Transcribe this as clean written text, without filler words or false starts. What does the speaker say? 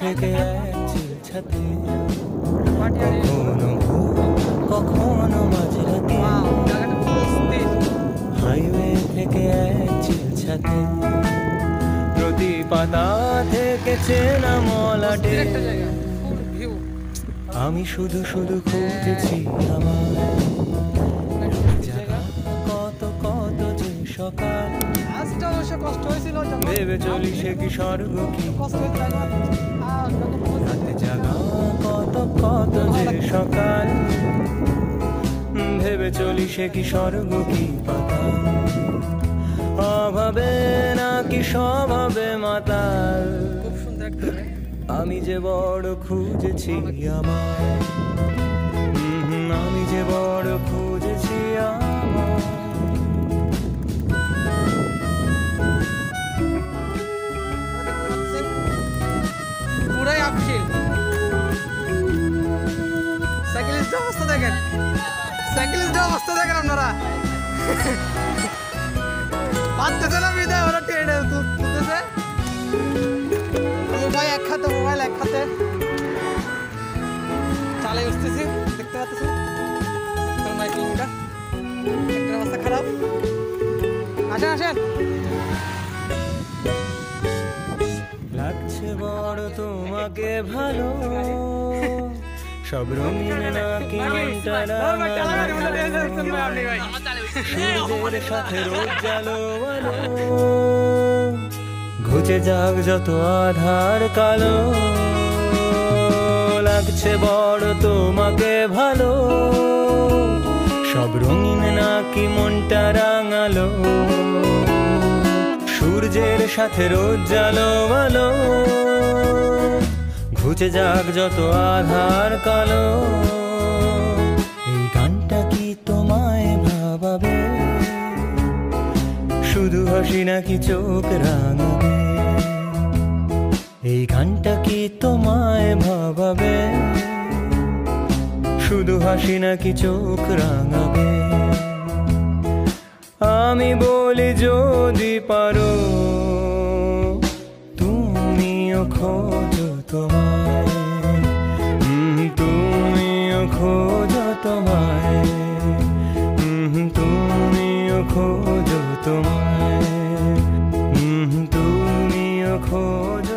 থেকে এক চিলছাতে, কখনো ভোর কখনো মাঝরাতে, হাইওয়ে থেকে এক চিলছাতে, প্রতি পাতা থেকে চেনা মলাটে, আমি শুধু শুধু খুঁজেছি আমার জায়গা। কত কত যে সকাল ভেবে চলি সে কি স্বর্গ কি রাতে জাগা, কত কত যে সকাল ভেবে চলি সে কি স্বর্গ কি পাতাল, অভাবে নাকি স্বভাবে মাতাল, আমি যে বড় খুঁজেছি আমায়, আমি যে বড় খুঁজেছি আমায়। পুরাই আপশীল। সাইকেলিস্টের অবস্থা দেখেন, সাইকেলিস্টের অবস্থা দেখেন আপনারা। বাঁধতেছে না বিদায়, ওরা টেনে তুলতেছে। ভাই এক হাতে মোবাইল, এক হাতে চালাই উঠতেছি, দেখতে পাচ্ছি মাইক্রোমিটার। একটা অবস্থা খারাপ। আসেন আসেন। লাগছে বড় তোমাকে ভালো, সব রঙিন নাকি মনটা সূর্যের সাথে রোদ জালো আলো, ঘুচে যাক যত আধার কালো, লাগছে বড় তোমাকে ভালো, সব রঙিন নাকি মনটা রাঙালো, সূর্যের সাথে রোদ জালো আলো, ঘুচে যাক যত আধার কালো। এই গানটা কি তোমায় ভাবাবে, শুধু হাসি নাকি চোখ রাঙাবে, এই গানটা কি তোমায় ভাবাবে, শুধু হাসি নাকি চোখ রাঙাবে। আমি বলি যদি পারো তুমিও খোঁজো তোমায়, তুমিও খোঁজো তোমায়, তুমিও খোঁজো তোমায়, তুমিও খোঁজো